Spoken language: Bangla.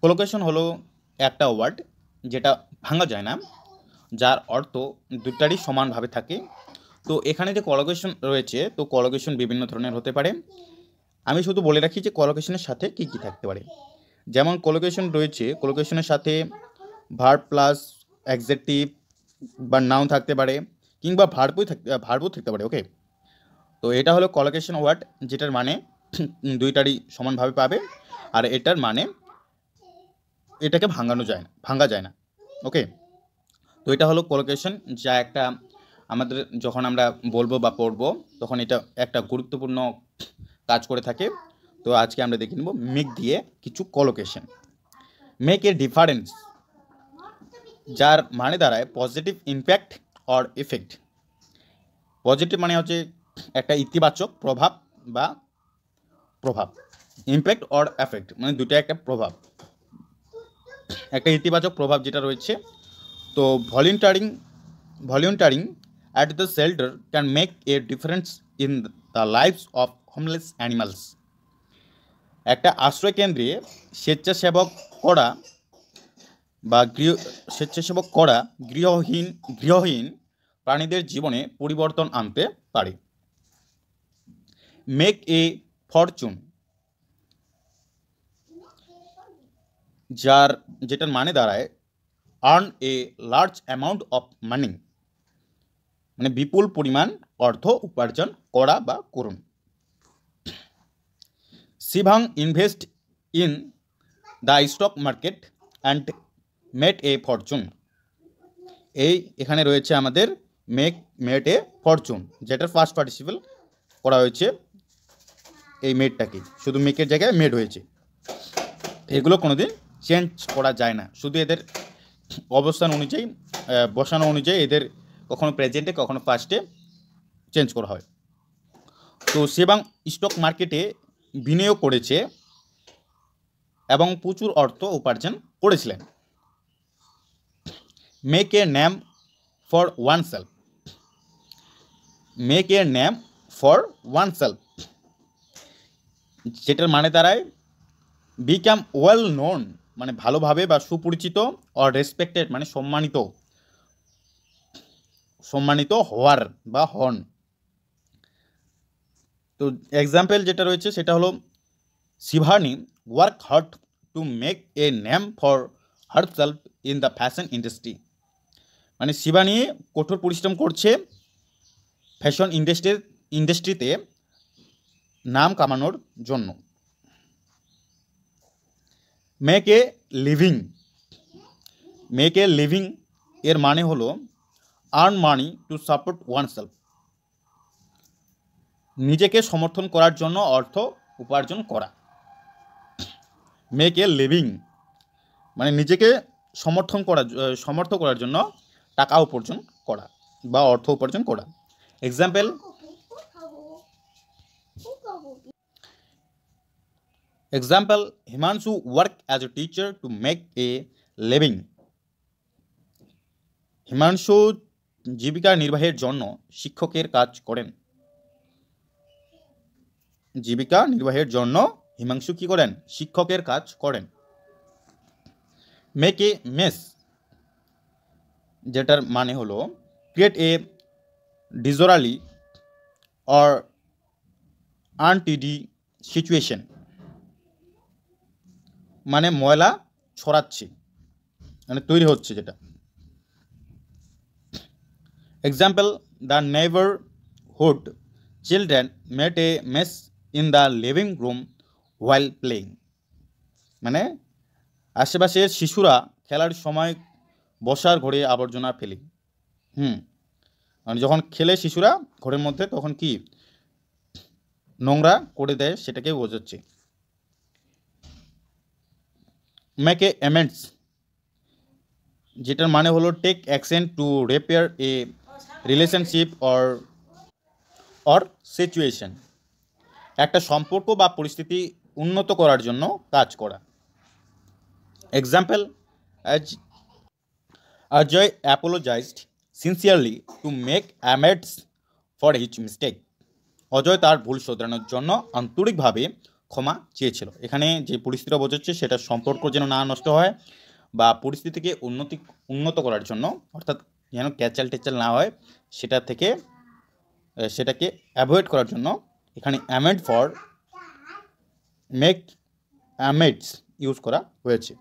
কোলোকেশন হলো একটা ওয়ার্ড যেটা ভাঙা যায় না, যার অর্থ দুটারই সমানভাবে থাকে। তো এখানে যে কলোকেশন রয়েছে, তো কলোকেশন বিভিন্ন ধরনের হতে পারে। আমি শুধু বলে রাখি যে কলোকেশনের সাথে কী কী থাকতে পারে। যেমন কলোকেশন রয়েছে, কলোকেশনের সাথে ভার্ব প্লাস অ্যাডজেক্টিভ বা নাউন থাকতে পারে, কিংবা ভার্বও থাকতে পারে। ওকে, তো এটা হলো কলোকেশন ওয়ার্ড, যেটার মানে দুইটারই সমানভাবে পাবে, আর এটার মানে এটাকে ভাঙা যায় না। ওকে, তো এটা হলো কোলোকেশন, যা একটা আমাদের যখন আমরা বলবো বা পড়বো তখন এটা একটা গুরুত্বপূর্ণ কাজ করে থাকে। তো আজকে আমরা দেখে নেব মেক দিয়ে কিছু কোলোকেশন। মেক এ ডিফারেন্স, যার মানে দাঁড়ায় positive impact or effect. Positive মানে হচ্ছে একটা ইতিবাচক প্রভাব বা প্রভাব, ইমপ্যাক্ট অর এফেক্ট মানে দুটো একটা প্রভাব, একটা ইতিবাচক প্রভাব যেটা রয়েছে। তো ভলিউন্টারিং at the shelter can make a difference in the lives of homeless animals. একটা আশ্রয় কেন্দ্রে স্বেচ্ছাসেবক করা বা স্বেচ্ছাসেবক করা গৃহহীন প্রাণীদের জীবনে পরিবর্তন আনতে পারে। মেক এ ফরচুন, যেটার মানে দাঁড়ায় earn a large amount of money, মানে বিপুল পরিমাণ অর্থ উপার্জন করা বা করুন। Shivang invest in the stock market and made a fortune. এখানে রয়েছে আমাদের মেড এ ফরচুন, যেটার ফার্স্ট পার্টিসিপল করা হয়েছে এই মেডটাকে, শুধু মেকের জায়গায় মেড হয়েছে। এগুলো কোনোদিন চেঞ্জ করা যায় না, শুধু এদের অবস্থান অনুযায়ী বসানো অনুযায়ী এদের কখনো প্রেজেন্টে কখনো ফার্স্টে চেঞ্জ করা হয়। তো শিবাং স্টক মার্কেটে বিনিয়োগ করেছে এবং প্রচুর অর্থ উপার্জন করেছিলেন। Make a name for one self, make a name for one self, যেটার মানে দাঁড়ায় বিকাম ওয়েল নোন, মানে ভালোভাবে বা সুপরিচিত, অর রেসপেক্টেড মানে সম্মানিত হওয়ার বা হন। তো এক্সাম্পল যেটা রয়েছে সেটা হলো Shivani work hard to make a name for herself in the fashion industry, মানে শিবানী কঠোর পরিশ্রম করছে ফ্যাশন ইন্ডাস্ট্রিতে নাম কামানোর জন্য। মেক এ লিভিং এর মানে হলো earn money to support one self, নিজেকে সমর্থন করার জন্য অর্থ উপার্জন করা। মেক এ লিভিং মানে নিজেকে সমর্থ করার জন্য টাকা উপার্জন করা বা অর্থ উপার্জন করা। Example Himanshu work as a teacher two make a living. Himanshu জীবিকা নির্বাহের জন্য শিক্ষকের কাজ করেন। জীবিকা নির্বাহের জন্য হিমাংশু কি করেন? শিক্ষকের কাজ করেন। মেক এ মেস, যেটার মানে হলো ক্রিয়েট এ ডিজরালি অর আনটিডি সিচুয়েশন, মানে ময়লা ছড়াচ্ছে, মানে তৈরি হচ্ছে যেটা। Example the neighbourhood children made a mace in the living room while playing, মানে আশেপাশের শিশুরা খেলার সময় বসার ঘরে আবর্জনা ফেলে। মানে যখন খেলে শিশুরা ঘরের মধ্যে তখন কি নোংরা করে দেয়, সেটাকে বোঝাচ্ছে। মেক এ অ্যামেন্ডস, যেটার মানে হলো take action to repair a relationship or situation, একটা সম্পর্ক বা পরিস্থিতি উন্নত করার জন্য কাজ করা। Example Ajay apologized sincerely to make amends for his mistake, Ajay তার ভুল শোধরানোর জন্য আন্তরিকভাবে ক্ষমা চেয়েছিল। এখানে যে পরিস্থিতিটা বোঝাচ্ছে সেটা সম্পর্ক যেন না নষ্ট হয় বা পরিস্থিতিকে উন্নত করার জন্য, অর্থাৎ যেন ক্যাচাল টেচাল না হয় সেটা থেকে সেটাকে অ্যাভয়েড করার জন্য এখানে অ্যামেড ফর মেক অ্যামেডস ইউজ করা হয়েছে।